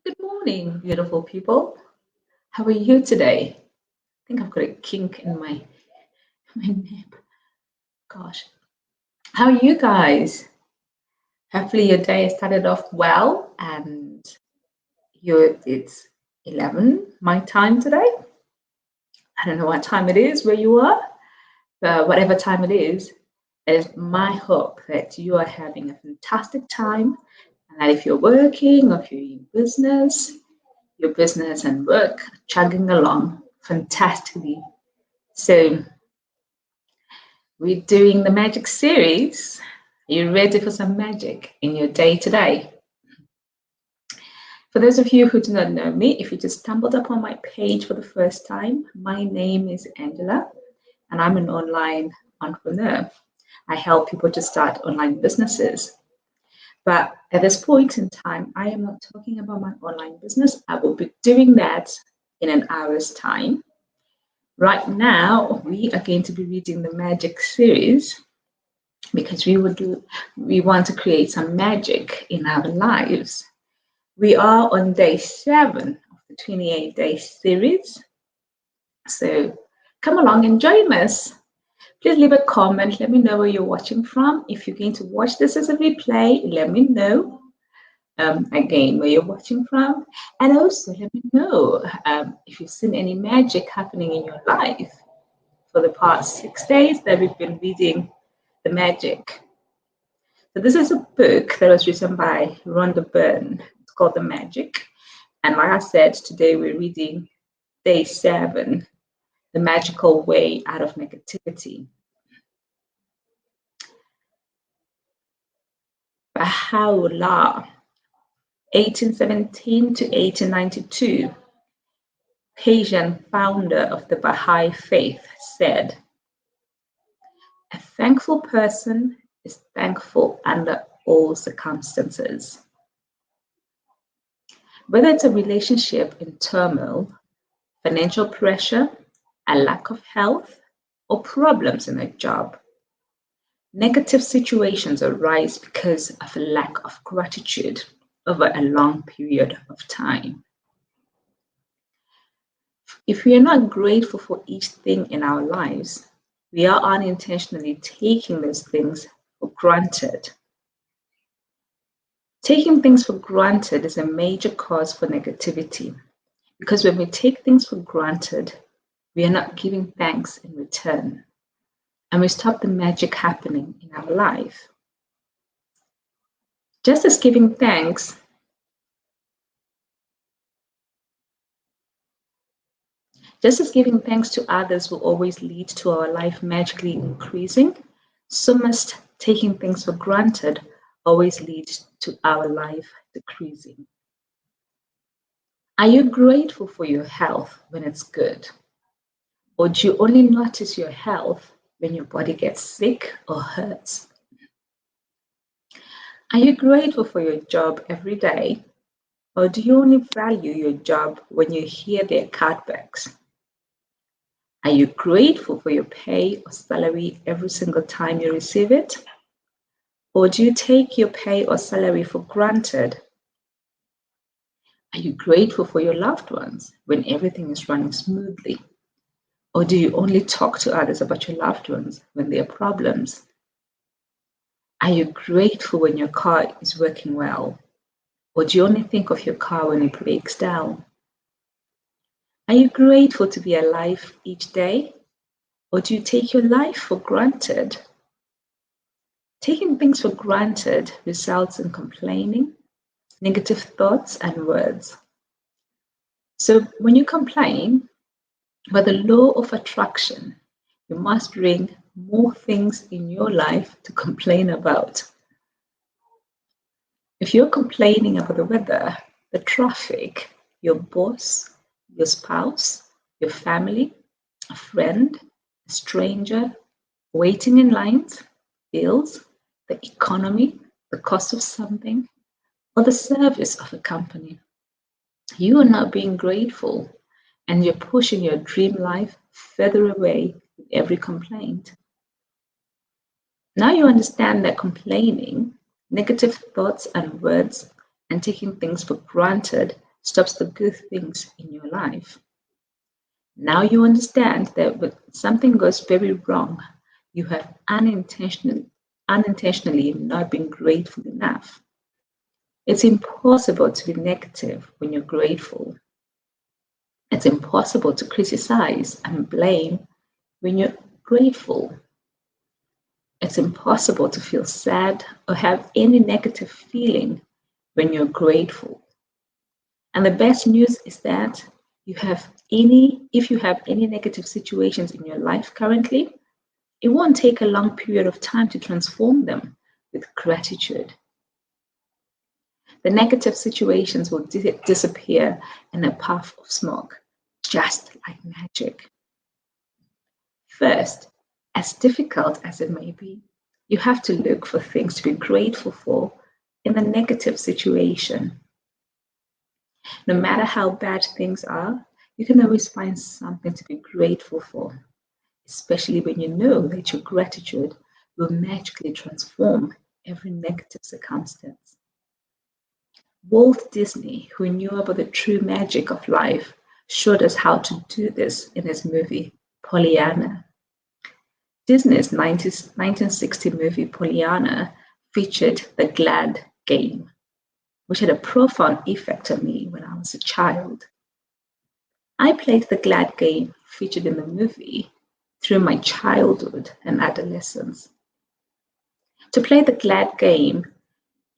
Good morning, beautiful people. How are you today? I think I've got a kink in my neck. Gosh. How are you guys? Hopefully your day started off well and it's 11 my time today. I don't know what time it is where you are, but whatever time it is my hope that you are having a fantastic time and that if you're working or if you're in business, your business and work chugging along fantastically. So we're doing the magic series. Are you ready for some magic in your day today? For those of you who do not know me, if you just stumbled upon my page for the first time, my name is Angela and I'm an online entrepreneur. I help people to start online businesses. But at this point in time, I am not talking about my online business. I will be doing that in an hour's time. Right now, we are going to be reading the magic series because we want to create some magic in our lives. We are on day 7 of the 28-day series. So come along and join us. Please leave a comment. Let me know where you're watching from. If you're going to watch this as a replay, let me know again where you're watching from. And also let me know if you've seen any magic happening in your life for the past 6 days that we've been reading the magic. So this is a book that was written by Rhonda Byrne. It's called The Magic. And like I said, today we're reading day 7, The Magical Way Out of Negativity. Baha'u'llah, 1817 to 1892, Persian founder of the Baha'i faith, said, "A thankful person is thankful under all circumstances. Whether it's a relationship in turmoil, financial pressure, a lack of health, or problems in a job, negative situations arise because of a lack of gratitude over a long period of time. If we are not grateful for each thing in our lives, we are unintentionally taking those things for granted. Taking things for granted is a major cause for negativity because when we take things for granted, we are not giving thanks in return and we stop the magic happening in our life. Just as giving thanks to others will always lead to our life magically increasing, so must taking things for granted always lead to our life decreasing. Are you grateful for your health when it's good? Or do you only notice your health when your body gets sick or hurts? Are you grateful for your job every day? Or do you only value your job when you hear their cutbacks? Are you grateful for your pay or salary every single time you receive it? Or do you take your pay or salary for granted? Are you grateful for your loved ones when everything is running smoothly? Or do you only talk to others about your loved ones when there are problems? Are you grateful when your car is working well? Or do you only think of your car when it breaks down? Are you grateful to be alive each day? Or do you take your life for granted? Taking things for granted results in complaining, negative thoughts, and words. So when you complain, by the law of attraction, you must bring more things in your life to complain about. If you're complaining about the weather, the traffic, your boss, your spouse, your family, a friend, a stranger, waiting in lines, bills, the economy, the cost of something, or the service of a company, you are not being grateful and you're pushing your dream life further away with every complaint. Now you understand that complaining, negative thoughts and words, and taking things for granted stops the good things in your life. Now you understand that when something goes very wrong, you have unintentionally not been grateful enough. It's impossible to be negative when you're grateful. It's impossible to criticize and blame when you're grateful. It's impossible to feel sad or have any negative feeling when you're grateful. And the best news is that if you have any negative situations in your life currently, it won't take a long period of time to transform them with gratitude. The negative situations will disappear in a puff of smoke, just like magic. First, as difficult as it may be, you have to look for things to be grateful for in the negative situation. No matter how bad things are, you can always find something to be grateful for, especially when you know that your gratitude will magically transform every negative circumstance. Walt Disney, who knew about the true magic of life, showed us how to do this in his movie, Pollyanna. Disney's 1960 movie Pollyanna featured the glad game, which had a profound effect on me when I was a child. I played the glad game featured in the movie through my childhood and adolescence. To play the glad game,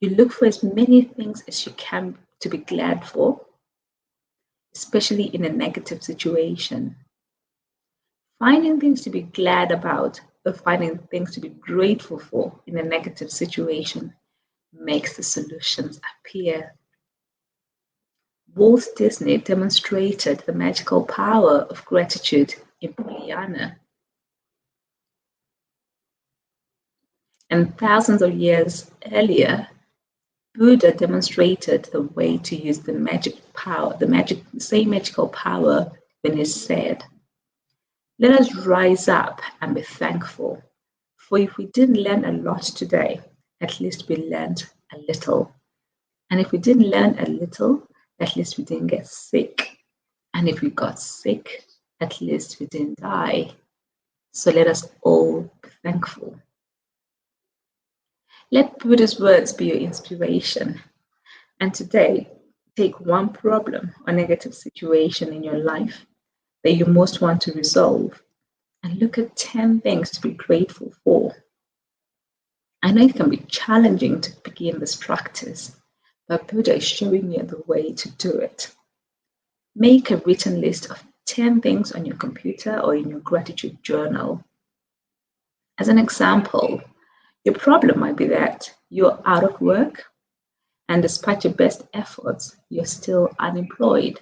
you look for as many things as you can to be glad for, especially in a negative situation. Finding things to be glad about or finding things to be grateful for in a negative situation makes the solutions appear. Walt Disney demonstrated the magical power of gratitude in Pollyanna. And thousands of years earlier, Buddha demonstrated the way to use the same magical power when he said, "Let us rise up and be thankful, for if we didn't learn a lot today, at least we learned a little. And if we didn't learn a little, at least we didn't get sick. And if we got sick, at least we didn't die. So let us all be thankful." Let Buddha's words be your inspiration. And today, take one problem or negative situation in your life that you most want to resolve and look at 10 things to be grateful for. I know it can be challenging to begin this practice, but Buddha is showing you the way to do it. Make a written list of 10 things on your computer or in your gratitude journal. As an example, your problem might be that you're out of work and despite your best efforts, you're still unemployed.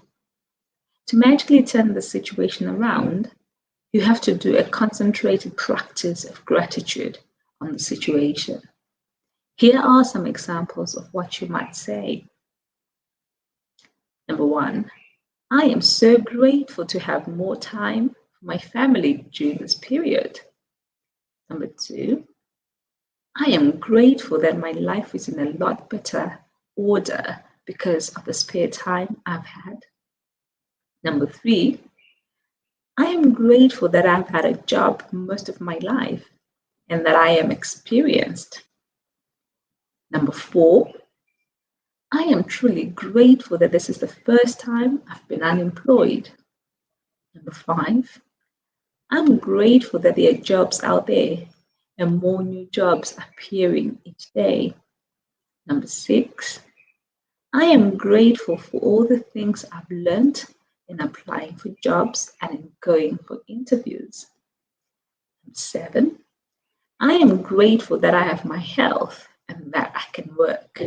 To magically turn the situation around, you have to do a concentrated practice of gratitude on the situation. Here are some examples of what you might say. Number 1, I am so grateful to have more time for my family during this period. Number 2, I am grateful that my life is in a lot better order because of the spare time I've had. Number 3, I am grateful that I've had a job most of my life and that I am experienced. Number 4, I am truly grateful that this is the first time I've been unemployed. Number 5, I'm grateful that there are jobs out there and more new jobs appearing each day. Number 6, I am grateful for all the things I've learned in applying for jobs and in going for interviews. Number 7, I am grateful that I have my health and that I can work.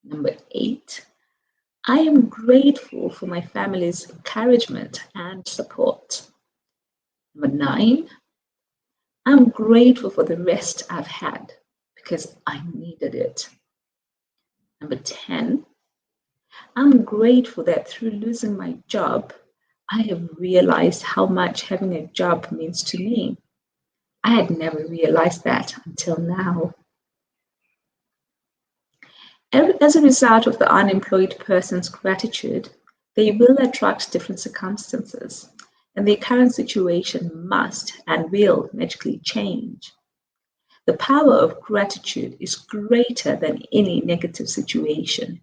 Number 8, I am grateful for my family's encouragement and support. Number 9, I'm grateful for the rest I've had because I needed it. Number 10, I'm grateful that through losing my job, I have realized how much having a job means to me. I had never realized that until now. As a result of the unemployed person's gratitude, they will attract different circumstances, and their current situation must and will magically change. The power of gratitude is greater than any negative situation,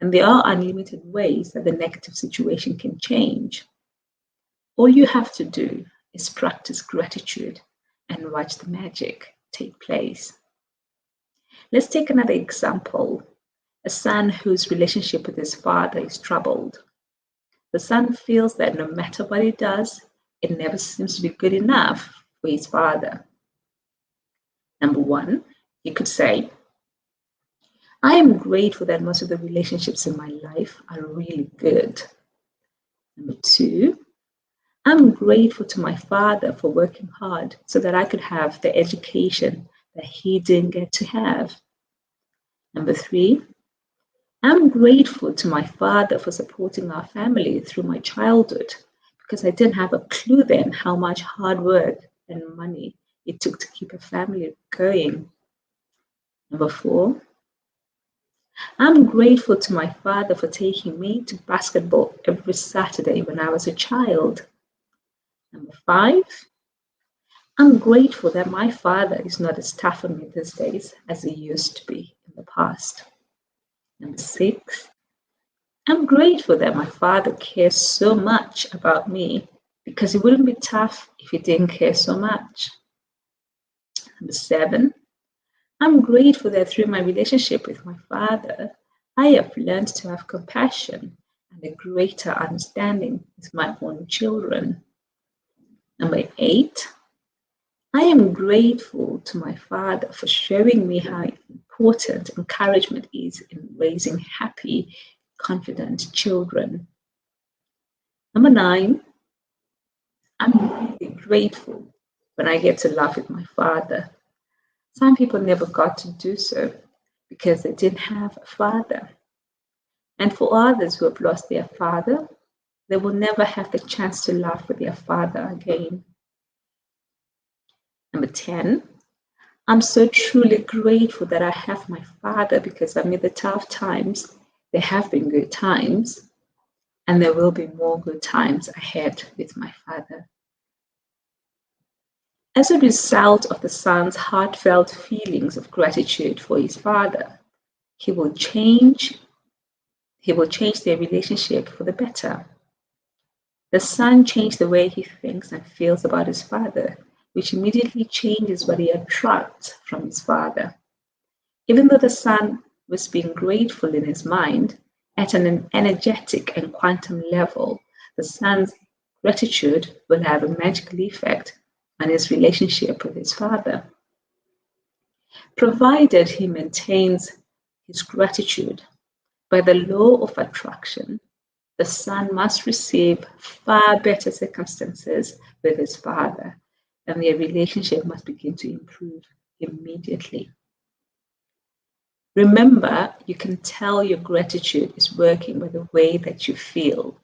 and there are unlimited ways that the negative situation can change. All you have to do is practice gratitude and watch the magic take place. Let's take another example. A son whose relationship with his father is troubled. The son feels that no matter what he does, it never seems to be good enough for his father. Number one, you could say, I am grateful that most of the relationships in my life are really good. Number two, I'm grateful to my father for working hard so that I could have the education that he didn't get to have. Number three, I'm grateful to my father for supporting our family through my childhood because I didn't have a clue then how much hard work and money it took to keep a family going. Number four, I'm grateful to my father for taking me to basketball every Saturday when I was a child. Number five, I'm grateful that my father is not as tough on me these days as he used to be in the past. Number six, I'm grateful that my father cares so much about me because he wouldn't be tough if he didn't care so much. Number seven, I'm grateful that through my relationship with my father, I have learned to have compassion and a greater understanding with my own children. Number eight, I am grateful to my father for showing me how important encouragement is in raising happy, confident children. Number nine, I'm really grateful when I get to laugh with my father. Some people never got to do so because they didn't have a father. And for others who have lost their father, they will never have the chance to laugh with their father again. Number 10, I'm so truly grateful that I have my father because amid the tough times, there have been good times, and there will be more good times ahead with my father. As a result of the son's heartfelt feelings of gratitude for his father, he will change their relationship for the better. The son changed the way he thinks and feels about his father, which immediately changes what he attracts from his father. Even though the son was being grateful in his mind, at an energetic and quantum level, the son's gratitude will have a magical effect on his relationship with his father. Provided he maintains his gratitude, by the law of attraction, the son must receive far better circumstances with his father, and their relationship must begin to improve immediately. Remember, you can tell your gratitude is working by the way that you feel.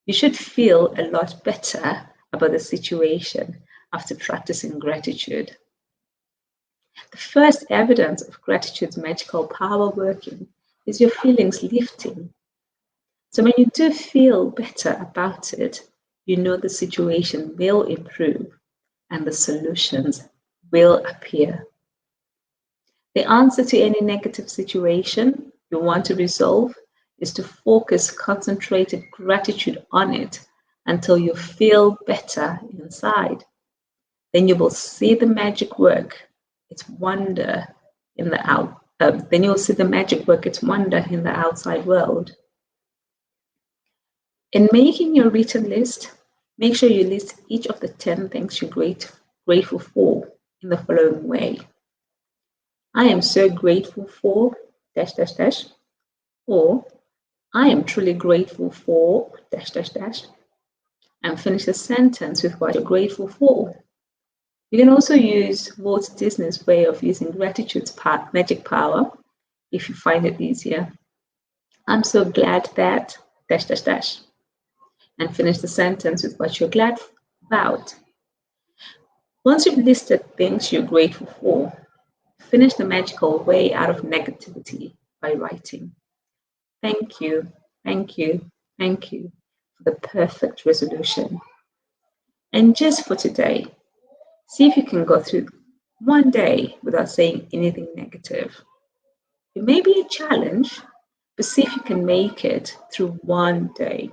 You should feel a lot better about the situation after practicing gratitude. The first evidence of gratitude's magical power working is your feelings lifting. So when you do feel better about it, you know the situation will improve and the solutions will appear. The answer to any negative situation you want to resolve is to focus concentrated gratitude on it until you feel better inside. Then you will see the magic work its wonder in the then you'll see the magic work its wonder in the outside world. In making your written list, make sure you list each of the 10 things you're grateful for in the following way. I am so grateful for ... or I am truly grateful for ... and finish the sentence with what you're grateful for. You can also use Walt Disney's way of using gratitude's magic power if you find it easier. I'm so glad that ... and finish the sentence with what you're glad about. Once you've listed things you're grateful for, finish the magical way out of negativity by writing, thank you, thank you, thank you for the perfect resolution. And just for today, see if you can go through one day without saying anything negative. It may be a challenge, but see if you can make it through one day.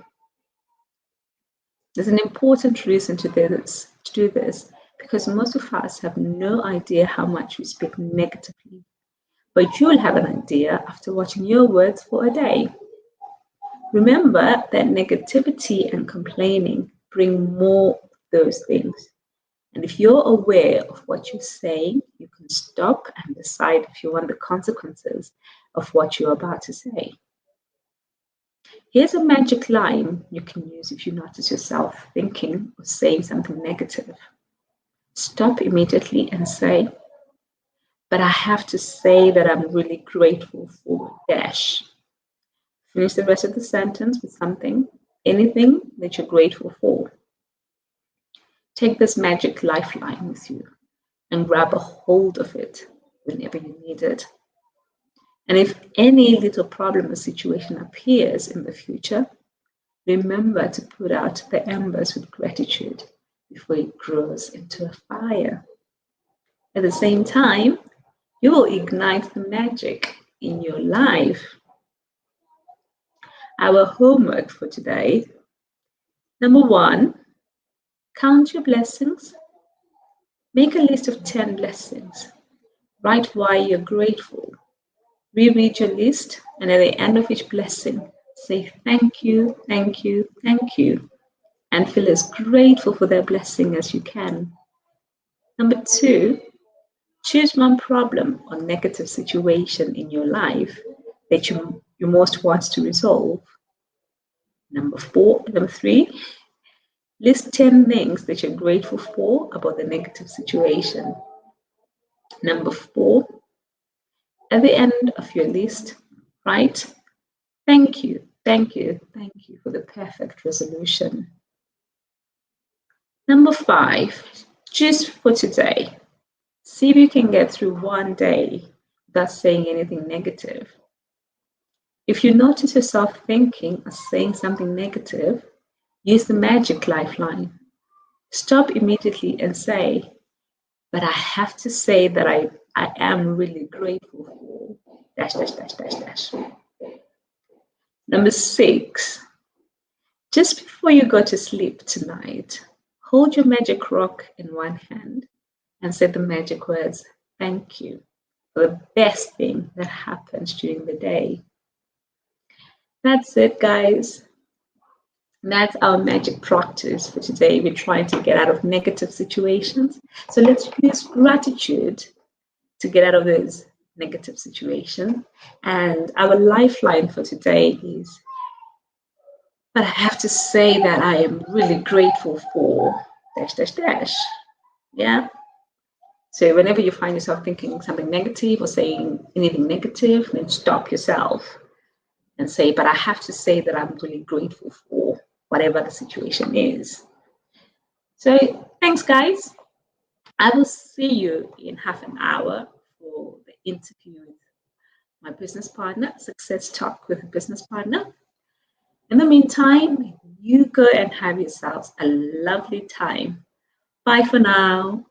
There's an important reason to do this, because most of us have no idea how much we speak negatively. But you'll have an idea after watching your words for a day. Remember that negativity and complaining bring more of those things. And if you're aware of what you're saying, you can stop and decide if you want the consequences of what you're about to say. Here's a magic line you can use if you notice yourself thinking or saying something negative. Stop immediately and say, but I have to say that I'm really grateful for dash. Finish the rest of the sentence with something, anything that you're grateful for. Take this magic lifeline with you and grab a hold of it whenever you need it. And if any little problem or situation appears in the future, remember to put out the embers with gratitude before it grows into a fire. At the same time, you will ignite the magic in your life. Our homework for today: number 1, count your blessings. Make a list of 10 blessings. Write why you're grateful. Reread your list, and at the end of each blessing, say thank you, thank you, thank you, and feel as grateful for that blessing as you can. Number 2, choose one problem or negative situation in your life that you most want to resolve. Number 3, list 10 things that you're grateful for about the negative situation. Number 4, at the end of your list, write, thank you, thank you, thank you for the perfect resolution. Number 5, just for today, see if you can get through one day without saying anything negative. If you notice yourself thinking or saying something negative, use the magic lifeline. Stop immediately and say, but I have to say that I am really grateful for dash, dash, dash, dash, dash. Number 6, just before you go to sleep tonight, hold your magic rock in one hand and say the magic words, thank you, for the best thing that happens during the day. That's it, guys. That's our magic practice for today. We're trying to get out of negative situations. So let's use gratitude to get out of those negative situations. And our lifeline for today is, but I have to say that I am really grateful for dash, dash, dash. Yeah. So whenever you find yourself thinking something negative or saying anything negative, then stop yourself and say, but I have to say that I'm really grateful for whatever the situation is. So thanks, guys. I will see you in half an hour for the interview with my business partner, Success Talk with a Business Partner. In the meantime, you go and have yourselves a lovely time. Bye for now.